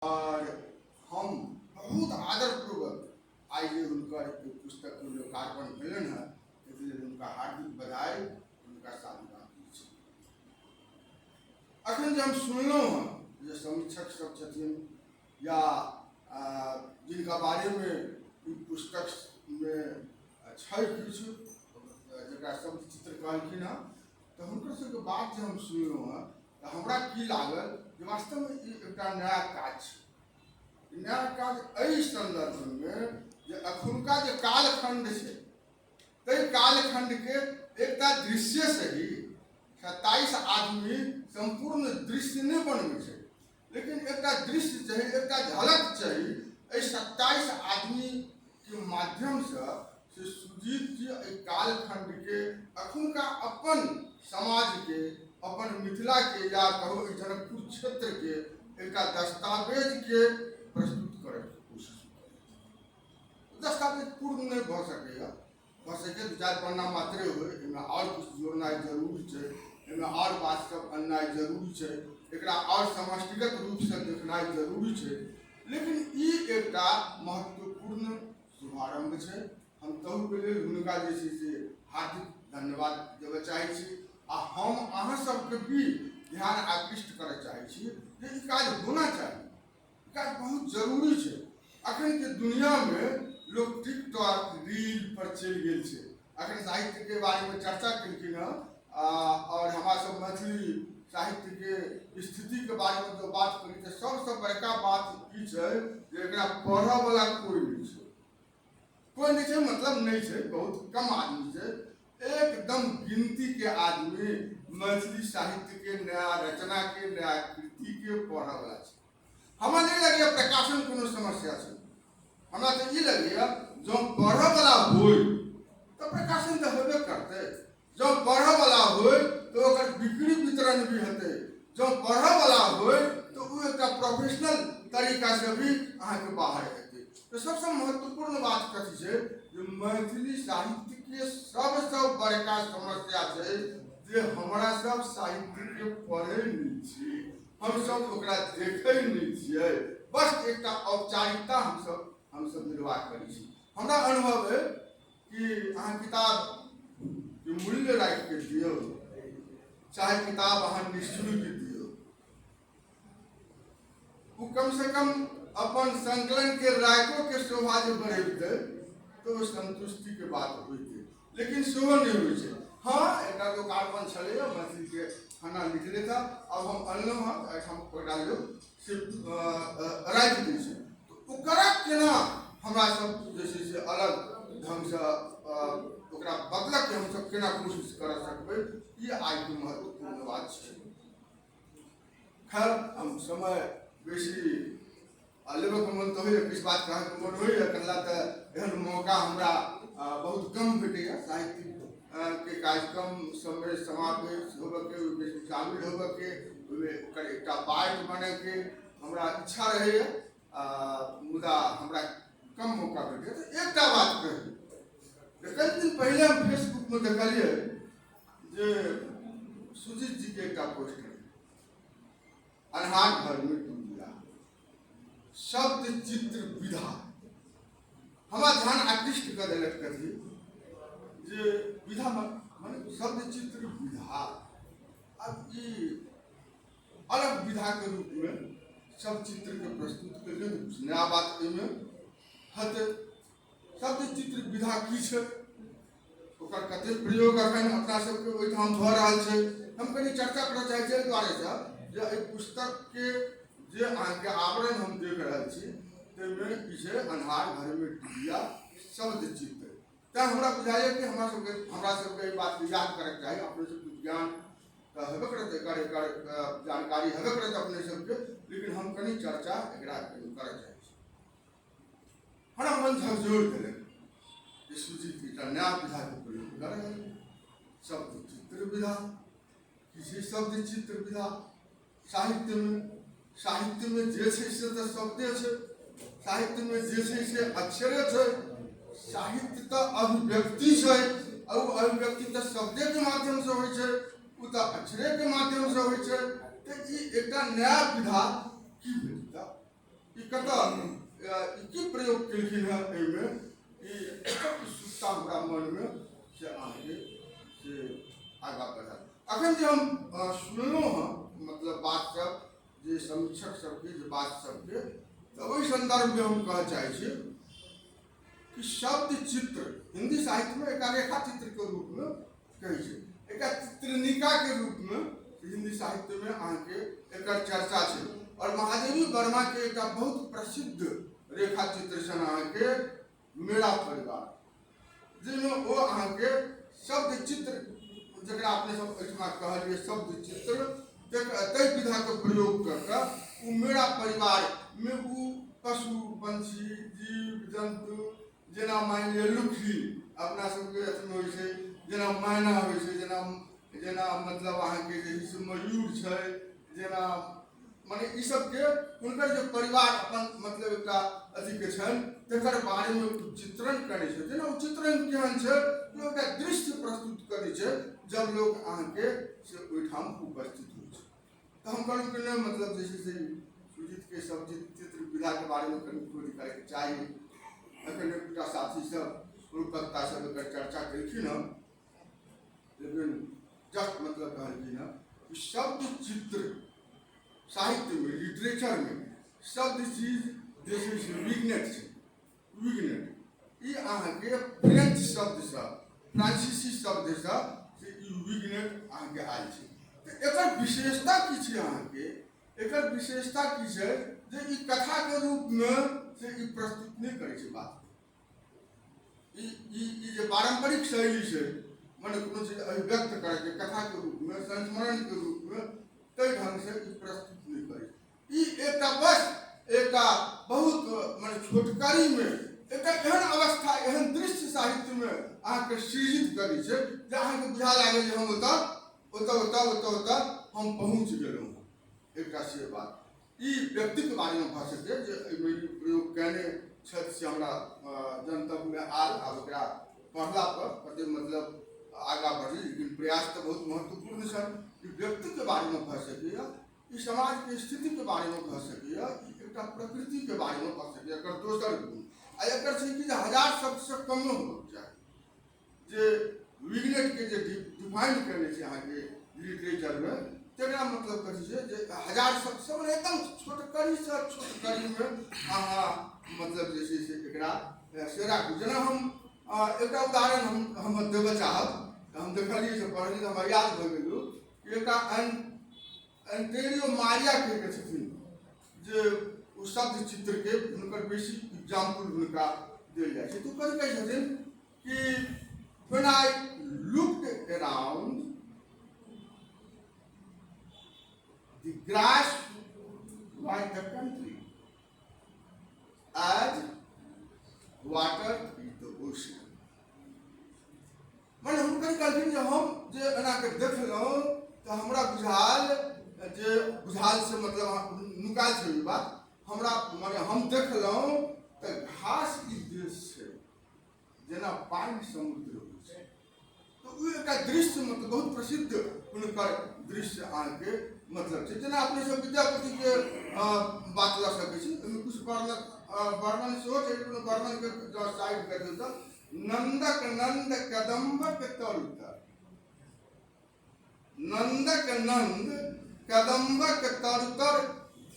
और हम बहुत आदरपूर्वक आज उनका पुस्तक लोकार्पण भेलन है, इसलिए उनका हार्दिक बधाई, उनका साधुवाद। अखन जो हम सुनलों हैं जो समीक्षक सब छथिन या जिनका बारे में पुस्तक में छै किछु जकरा शब्द चित्र कहलखिन हँ, तो हुनकर सबके बात जो हम सुनलों हैं तो हमरा की लागल जे वास्तव में एक नया काज छै। नया काज एहि संदर्भ में जे अखुनका जे कालखंड छै ताहि कालखंड के एकटा दृश्य से ही 27 आदमी संपूर्ण दृश्य नहीं बनबै छै, लेकिन एकटा दृश्य चाहिए, एकटा झलक चाहिए। 27 आदमी के माध्यम से सुजीत जी कालखंड के अखुनका अपन समाज के, अपन मिथिला के या कहो जनकपुर क्षेत्र के एक दस्तावेज के प्रस्तुत करे की कोशिश करे। दस्तावेज पूर्ण नहीं भ सके, दू चार पन्ना मात्रे हो, और कुछ जोड़ना जरूरी है, इनमें और बात सब अन्ना जरूरी है, एकरा और समष्टिगत रूप से देखना जरूरी है। लेकिन ई एक महत्वपूर्ण शुभारंभ है। हम तहु के लिए हुनका जे से हार्दिक धन्यवाद देवे चाहे छी। आ हम अहाँ सबके भी ध्यान आकृष्ट करे चाहे छी जे ई काज होना चाहिए, ई काज बहुत जरूरी है। अखन के दुनिया में लोग टिकटॉक रील पर चल गए छे। अखन साहित्य के बारे में चर्चा केलखिन हँ और हमारा सब मैथिली साहित्य के स्थिति के बारे में जो बात करी तो सबसे बड़का बात ई है जे एकरा पढ़े वाला कोई नहीं है, कोई नहीं है मतलब नहीं है, बहुत कम आदमी है। एकदम गिनती के आदमी मैथिली साहित्य के नया रचना के नया कृति के पढ़े वाला है। हमरा नहीं लगे प्रकाशन कोनो समस्या है, हमरा तो ये लगे जो पढ़े वाला हो तो प्रकाशन तो हेबे करते। जो पढ़े वाला हो तो ओकर बिक्री वितरण भी होते। जो पढ़े वाला हो तो वो एक प्रोफेशनल तरीका से भी अहाँ के बाहर हेते। तो सबसे महत्वपूर्ण बात कथी है जो मैथिली साहित्य के सबसे बड़का समस्या है जे हमरा सब साहित्य के पढ़े नहीं छी, हम सब ओकरा देखे नहीं छियै, बस एक औपचारिकता हम सब निर्वाह करी छी। हमरा अनुभव है कि अहाँ किताब के मूल्य राख के दियो, चाहे किताब अहाँ निःशुल्क दियो, वो कम से कम अपन संकलन के रायकों के शोभा जो बढ़ेते तो वो संतुष्टि के बात होती, लेकिन सेहो नहीं हुई है। हाँ एक लोकार्पण छे मैथिली के खाना लिखले था, अब हम अनलों हम से राख दी है तो ओकरा केना हमरा सब जैसे से अलग ढंग से ओकरा बदलक के हम सब केना कोशिश कर सकबै, ये आज की महत्वपूर्ण बात है। खैर हम समय बेसी लेबे के मन तो हो, किस बात कहे के मन हो कला तो एहन मौका हमरा बहुत कम भेटे। साहित्य के कार्यक्रम समय समावेश होबे के, शामिल होबे के, एक बाइट बने के हमरा इच्छा रहे, मुदा हमरा कम मौका भेटे। तो एक बात कही, कई दिन पहले हम फेसबुक में देखलिए जे सुजीत जी के एक पोस्ट है, अन्हार घर में डूबिया शब्द चित्र विधा। हमारा ध्यान आकृष्ट कर दिलक कथी जे विधा माने शब्द चित्र विधा। अब ये अलग विधा के रूप में शब्द चित्र के प्रस्तुत कर कुछ नया बात में हत। शब्द चित्र विधा की है, ओकर कते प्रयोग अखन अपना सबके ओहिठाम भऽ रहल छै। हम कनी चर्चा करऽ चाहै छी दुआरे से जे एहि पुस्तक के जे अहाँके आवरण हम देख रहल छी ताहिमे ई छै अन्हार घर में डूबिया शब्द चित्र। तैं हमरा बुझाइए कि हमरा सबके एहि बात याद करैके चाही। अपने सबके ज्ञान तऽ हेबे करत, एकर जानकारी हेबे करत अपने सबके, लेकिन हम कनी चर्चा एकरा करऽ चाहै छी। हमरा मन झकझोर देलक सुजीत जी नया विधा के प्रयोग कर रहे हैं, शब्द चित्र विधा। किसी शब्द चित्र विधा साहित्य में जे छै से तो शब्दे छै, साहित्य में जे छै से अक्षरे छै। साहित्य तो अभिव्यक्ति है और अभिव्यक्ति तो शब्दे के माध्यम से होय छै, उ तो अक्षरे के माध्यम से होय छै। तो ई एक नया विधा की भेटता कि कतऽ प्रयोग केलखिन हँ एहिमे कि उत्सुकता हमरा मनमे से अहाँके से आगाँ बढ़ल। अखन जे हम सुनलहुँ हँ मतलब बात सब जे समीक्षक सबके जे बात सबके, तऽ ओहि संदर्भमे हम कहऽ चाहै छी कि शब्द चित्र हिंदी साहित्य में एक रेखा चित्र के रूप में कहै छै, एक चित्रनिका के रूप में हिंदी साहित्य में अहाँके एकर चर्चा छै। और महादेवी वर्मा के एक बहुत प्रसिद्ध रेखा चित्र छनि अहाँके मेरा परिवार, जाहिमे ओ अहाँके शब्द चित्र जकरा अपने सब एहिठमा कहलिए शब्द चित्र ताहि विधा के प्रयोग करके ओ मेरा परिवार में ओ पशु पंछी जीव जंतु जेना मान लिअ लुखी अपना सबके अथीमे होइ छै, जेना मैना होइ छै, जेना मतलब अहाँके जे मयूर छै, जेना माने ई सबके हुनकर जे परिवार अपन मतलब एकटा अथीके छनि तकर बारेमे चित्रण करै छै। जेना ओ चित्रण केहन छै कि एकटा दृश्य प्रस्तुत करै छै जब लोग अहाँके से ओहिठाम उपस्थित होइ छै। तऽ हम कहलहुँ कि नहि मतलब जे छै से सुजीतके सब चित्र विधाके बारेमे कनि खोज करैके चाही। अखन एकटा साथी सब वक्ता सब एकर चर्चा केलखिन हँ, लेकिन जस्ट मतलब कहलखिन हँ कि शब्द चित्र साहित्य में लिटरेचर में शब्द चीज जे छै से विग्नेट छै। विग्नेट ई अहाँके फ्रेंच शब्द से फ्रांसीसी शब्द से ई विग्नेट अहाँके आयल छै। तऽ एकर विशेषता की छै अहाँके, एकर विशेषता की छै जे ई कथा के रूप में से ई प्रस्तुत नहीं करे छै बात। ई जे पारंपरिक शैली छै माने कोनो चीज अभिव्यक्त करे के कथा के रूप में संस्मरण के रूप में कई ढंग से ई प्रस्तुत नहीं करे। ई एकटा बस एकटा बहुत माने छोटकरी में एकटा एहन अवस्था एहन दृश्य साहित्य में अहाँके सृजित करै छै जे अहाँके बुझा लागे जे हम ओतऽ हम पहुँच गेलहुँ। एकटा से बात ई व्यक्ति के बारे में भऽ सकै जे एहिमे प्रयोग कयने छथि से हमरा जनतब में आयल, आब ओकरा पढ़ला पर कते मतलब आगाँ बढ़ी, लेकिन प्रयास तो बहुत महत्वपूर्ण छनि। ई व्यक्ति के बारे में भऽ सकैए, ई समाज के स्थिति के बारे में भऽ सकैए, एकटा प्रकृति के बारे में भऽ सकैए। एकर दोसर गुण आ एकर छै कि 1000 शब्द से कम होबाक चाही। जे विग्नेट के जे डिफाइन करने छै अहाँके लिटरेचर में तकरा मतलब कथी छै जे 1000 शब्द से एकदम छोटकरी से छोटकरी में अहाँ मतलब जे छै से एकरा से राखू। जेना हम एकटा उदाहरण हम देबऽ चाहब, हम देखलिए से पढ़लिए हमरा याद भऽ गेल कि एकटा एंटेरियो मारिया के छथिन जे ओ शब्द चित्र के हुनकर बेसी एग्जाम्पल हुनका देल जाइ छै। तो कथी कहै छथिन कि when I looked around the grass like the country as water is the ocean। माने हम कहलखिन जे हम जे एना के देखलहुँ तऽ हमरा बुझाल जे बुझाल से मतलब नुकायल छै ई बात हमरा माने हम देखलहुँ तऽ घास ई देश छै जेना पानि समुद्र होइ छै। तो ओ एकटा दृश्य मतलब बहुत प्रसिद्ध हुनकर दृश्य अहाँके मतलब छै। जेना अपने सब विद्यापति के बात लऽ सकै छी, ओहिमे कुछ वर्णन सेहो छै, कोनो वर्णन के जो साइड कर दियौ तऽ नंदक नंद कदम्बक तरुतर, नंदक नंद कदम्बक तरुतर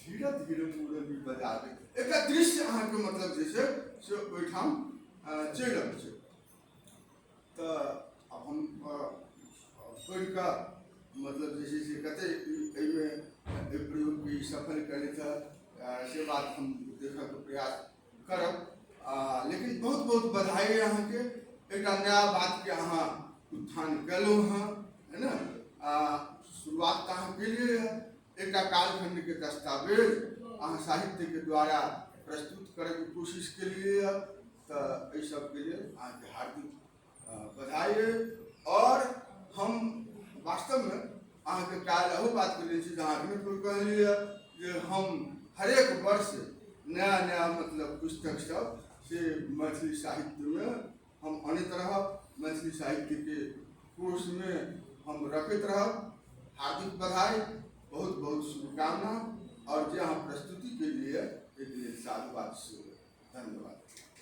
धीरे धीरे मुरली बजाबे। एकटा दृश्य अहाँके मतलब जे छै से ओहिठाम चलि रहल छै। तऽ अब हम पढ़ि कऽ मतलब जे छै से कते एहिमे प्रयोग के सफल करे से बात हम देखऽ के प्रयास करब। लेकिन बहुत बहुत बधाई अहाँके एकटा नया बात के अहाँ उत्थान कयलहुँ हँ, है ना। शुरुआत तऽ अहाँ केलिए है, एकटा कालखंड के दस्तावेज अहाँ साहित्य के द्वारा प्रस्तुत करे के कोशिश केलिए है। तो एहि सब के लिए अहाँके हार्दिक बधाई। और हम वास्तव में अहाँके काल अहो बात करिए छी जहाँ कहलिए जे हम हरेक वर्ष नया नया मतलब पुस्तक सब से मैथिली साहित्य में हम अनैत रहब, मैथिली साहित्य के कोर्स में हम रखैत रहब। हार्दिक बधाई, बहुत बहुत शुभकामना। और जे अहाँ प्रस्तुति के लिए से धन्यवाद।